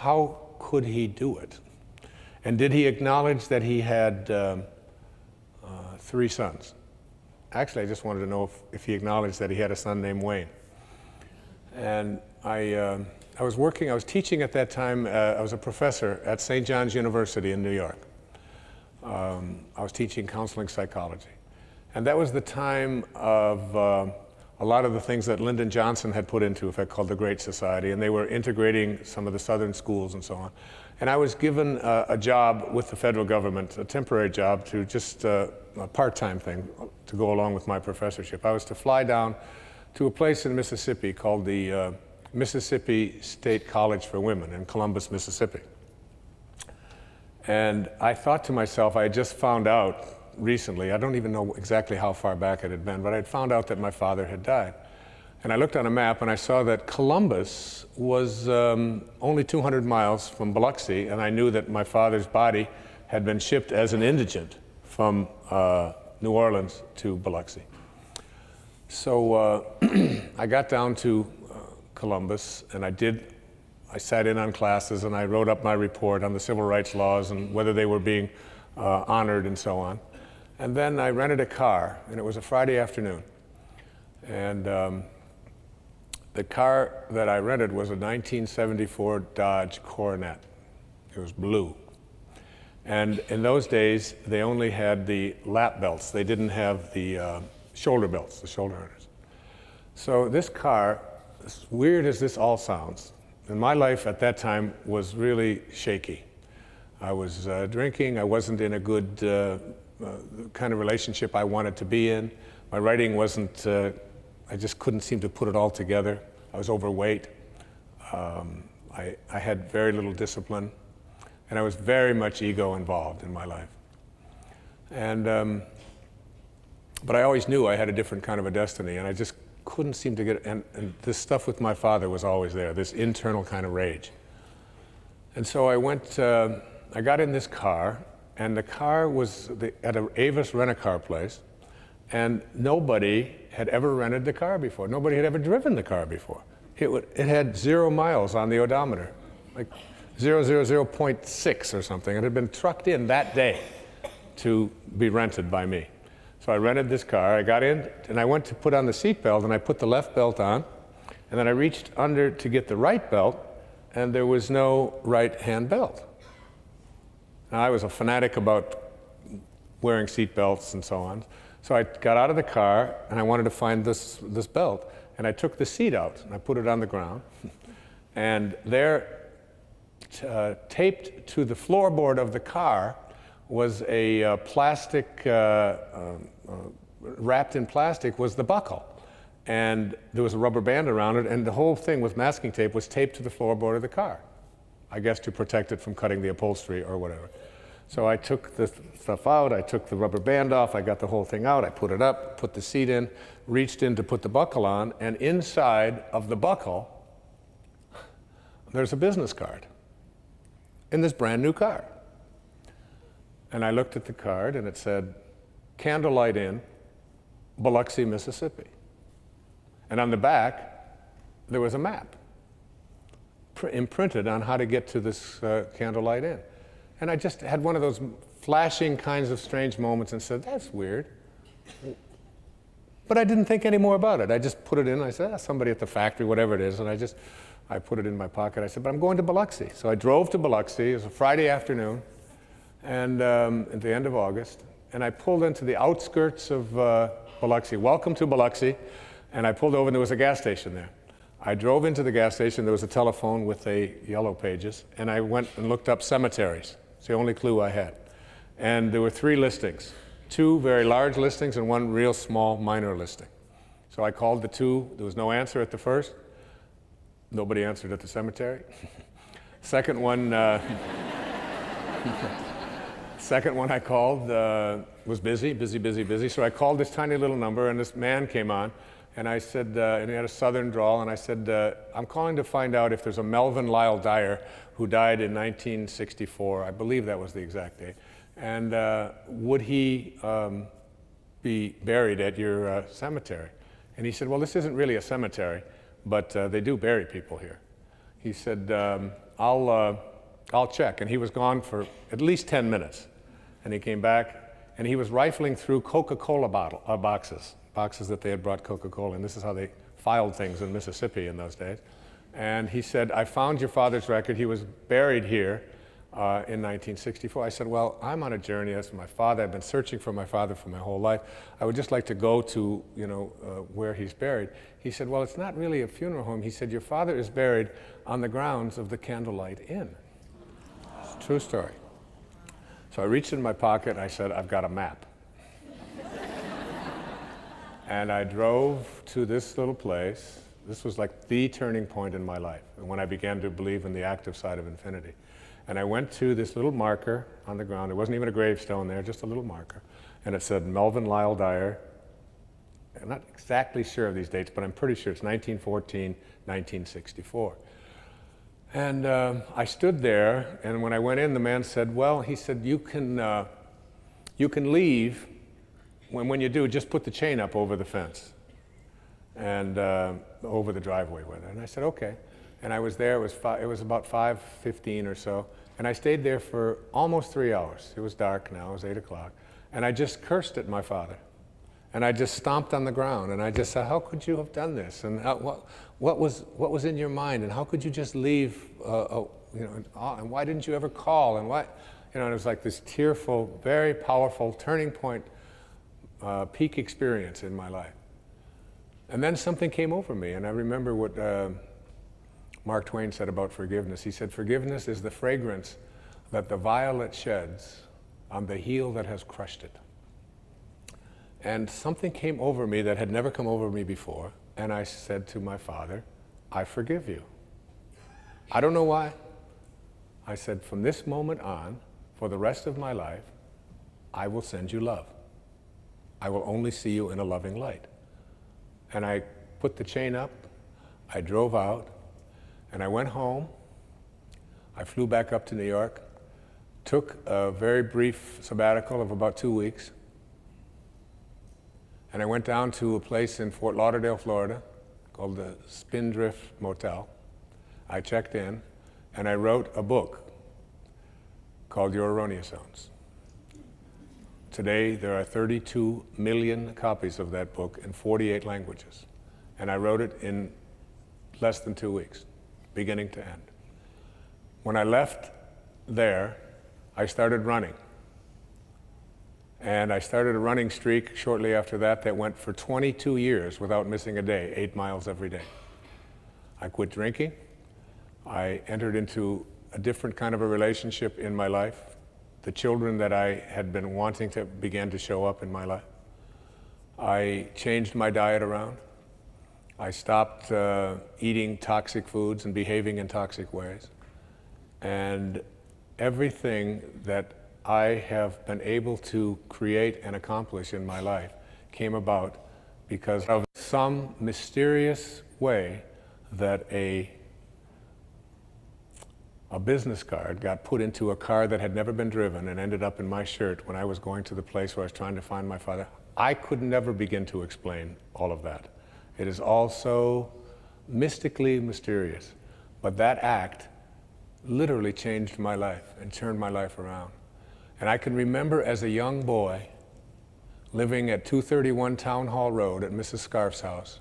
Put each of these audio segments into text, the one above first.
how could he do it? And did he acknowledge that he had 3 sons? Actually, I just wanted to know if he acknowledged that he had a son named Wayne. And I was teaching at that time. I was a professor at St. John's University in New York. I was teaching counseling psychology. And that was the time of a lot of the things that Lyndon Johnson had put into effect called the Great Society, and they were integrating some of the southern schools and so on. And I was given a job with the federal government, a temporary job, to just a part-time thing to go along with my professorship. I was to fly down to a place in Mississippi called the Mississippi State College for Women in Columbus, Mississippi. And I thought to myself, I had just found out recently, I don't even know exactly how far back it had been, but I had found out that my father had died. And I looked on a map and I saw that Columbus was only 200 miles from Biloxi, and I knew that my father's body had been shipped as an indigent from New Orleans to Biloxi. So I got down to Columbus, and I sat in on classes and I wrote up my report on the civil rights laws and whether they were being honored and so on. And then I rented a car, and it was a Friday afternoon. And the car that I rented was a 1974 Dodge Coronet. It was blue. And in those days, they only had the lap belts. They didn't have the shoulder belts, the shoulder harness. So this car, as weird as this all sounds, and my life at that time was really shaky. I was drinking. I wasn't in a good kind of relationship I wanted to be in. My writing wasn't, I just couldn't seem to put it all together. I was overweight. I had very little discipline, and I was very much ego involved in my life. And, but I always knew I had a different kind of a destiny, and I just couldn't seem to get, and this stuff with my father was always there, this internal kind of rage. And so I got in this car, and the car was at an Avis rent-a-car place, and nobody had ever rented the car before. Nobody had ever driven the car before. It had 0 miles on the odometer, like 0.6 or something. It had been trucked in that day to be rented by me. So I rented this car. I got in, and I went to put on the seat belt, and I put the left belt on, and then I reached under to get the right belt, and there was no right-hand belt. Now, I was a fanatic about wearing seat belts and so on. So I got out of the car, and I wanted to find this belt. And I took the seat out, and I put it on the ground. And there, taped to the floorboard of the car, was a plastic, wrapped in plastic, was the buckle. And there was a rubber band around it, and the whole thing with masking tape was taped to the floorboard of the car, I guess to protect it from cutting the upholstery or whatever. So I took the stuff out, I took the rubber band off, I got the whole thing out, I put it up, put the seat in, reached in to put the buckle on, and inside of the buckle, there's a business card in this brand new car. And I looked at the card, and it said, Candlelight Inn, Biloxi, Mississippi. And on the back, there was a map imprinted on how to get to this Candlelight Inn. And I just had one of those flashing kinds of strange moments and said, that's weird. But I didn't think any more about it. I just put it in, and I said, somebody at the factory, whatever it is, and I put it in my pocket. I said, but I'm going to Biloxi. So I drove to Biloxi. It was a Friday afternoon, and at the end of August, and I pulled into the outskirts of Biloxi. Welcome to Biloxi. And I pulled over, and there was a gas station there. I drove into the gas station. There was a telephone with a yellow pages, and I went and looked up cemeteries. It's the only clue I had. And there were 3 listings, 2 very large listings and 1 real small minor listing. So I called the 2. There was no answer at the first. Nobody answered at the cemetery. Second one I called was busy. So I called this tiny little number, and this man came on. And I said, and he had a southern drawl, and I said, I'm calling to find out if there's a Melvin Lyle Dyer who died in 1964. I believe that was the exact date. And would he be buried at your cemetery? And he said, well, this isn't really a cemetery, but they do bury people here. He said, I'll check. And he was gone for at least 10 minutes. And he came back, and he was rifling through Coca-Cola boxes that they had brought Coca-Cola in. This is how they filed things in Mississippi in those days. And he said, I found your father's record. He was buried here in 1964. I said, well, I'm on a journey as my father. I've been searching for my father for my whole life. I would just like to go to, where he's buried. He said, well, it's not really a funeral home. He said, your father is buried on the grounds of the Candlelight Inn. It's a true story. So I reached in my pocket and I said, I've got a map. And I drove to this little place. This was like the turning point in my life, and when I began to believe in the active side of infinity. And I went to this little marker on the ground. There wasn't even a gravestone there, just a little marker. And it said Melvin Lyle Dyer. I'm not exactly sure of these dates, but I'm pretty sure it's 1914, 1964. And I stood there, and when I went in, the man said, well, he said, you can leave. When you do, just put the chain up over the fence and over the driveway with it. And I said, okay. And I was there, it was about 5:15 or so, and I stayed there for almost 3 hours. It was dark now, it was 8 o'clock. And I just cursed at my father. And I just stomped on the ground, and I just said, how could you have done this? And what was in your mind? And how could you just leave, and why didn't you ever call? And and it was like this tearful, very powerful turning point, peak experience in my life. And then something came over me, and I remember what Mark Twain said about forgiveness. He said, forgiveness is the fragrance that the violet sheds on the heel that has crushed it. And something came over me that had never come over me before, and I said to my father, I forgive you. I don't know why. I said, from this moment on, for the rest of my life, I will send you love. I will only see you in a loving light. And I put the chain up, I drove out, and I went home. I flew back up to New York, took a very brief sabbatical of about 2 weeks, and I went down to a place in Fort Lauderdale, Florida, called the Spindrift Motel. I checked in, and I wrote a book called Your Erroneous Zones. Today, there are 32 million copies of that book in 48 languages. And I wrote it in less than 2 weeks, beginning to end. When I left there, I started running. And I started a running streak shortly after that went for 22 years without missing a day, 8 miles every day. I quit drinking. I entered into a different kind of a relationship in my life. The children that I had been wanting to began to show up in my life. I changed my diet around. I stopped eating toxic foods and behaving in toxic ways. And everything that I have been able to create and accomplish in my life came about because of some mysterious way that a business card got put into a car that had never been driven and ended up in my shirt when I was going to the place where I was trying to find my father. I could never begin to explain all of that. It is all so mystically mysterious. But that act literally changed my life and turned my life around. And I can remember as a young boy living at 231 Town Hall Road at Mrs. Scarf's house.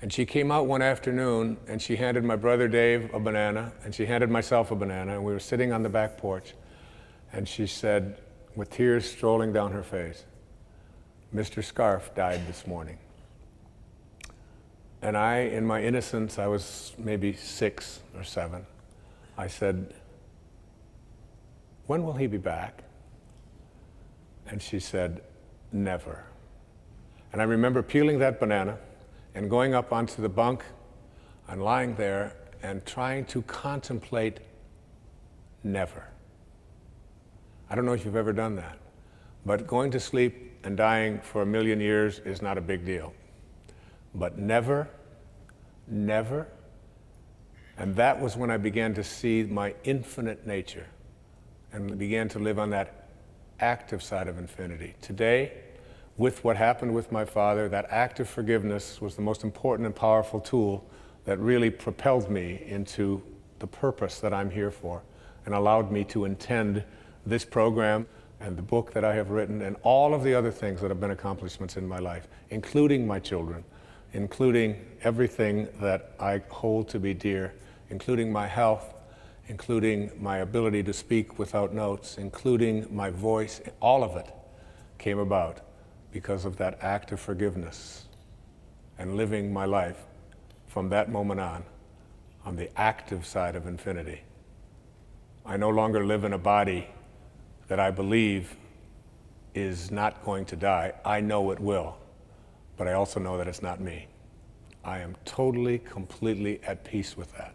And she came out one afternoon and she handed my brother Dave a banana and she handed myself a banana, and we were sitting on the back porch, and she said, with tears strolling down her face, Mr. Scarf died this morning. And I, in my innocence, I was maybe 6 or 7, I said, when will he be back? And she said, never. And I remember peeling that banana and going up onto the bunk and lying there and trying to contemplate never. I don't know if you've ever done that, but going to sleep and dying for 1,000,000 years is not a big deal. But never, never, and that was when I began to see my infinite nature and began to live on that active side of infinity. Today, with what happened with my father, that act of forgiveness was the most important and powerful tool that really propelled me into the purpose that I'm here for and allowed me to intend this program and the book that I have written and all of the other things that have been accomplishments in my life, including my children, including everything that I hold to be dear, including my health, including my ability to speak without notes, including my voice. All of it came about because of that act of forgiveness and living my life from that moment on the active side of infinity. I no longer live in a body that I believe is not going to die. I know it will, but I also know that it's not me. I am totally, completely at peace with that.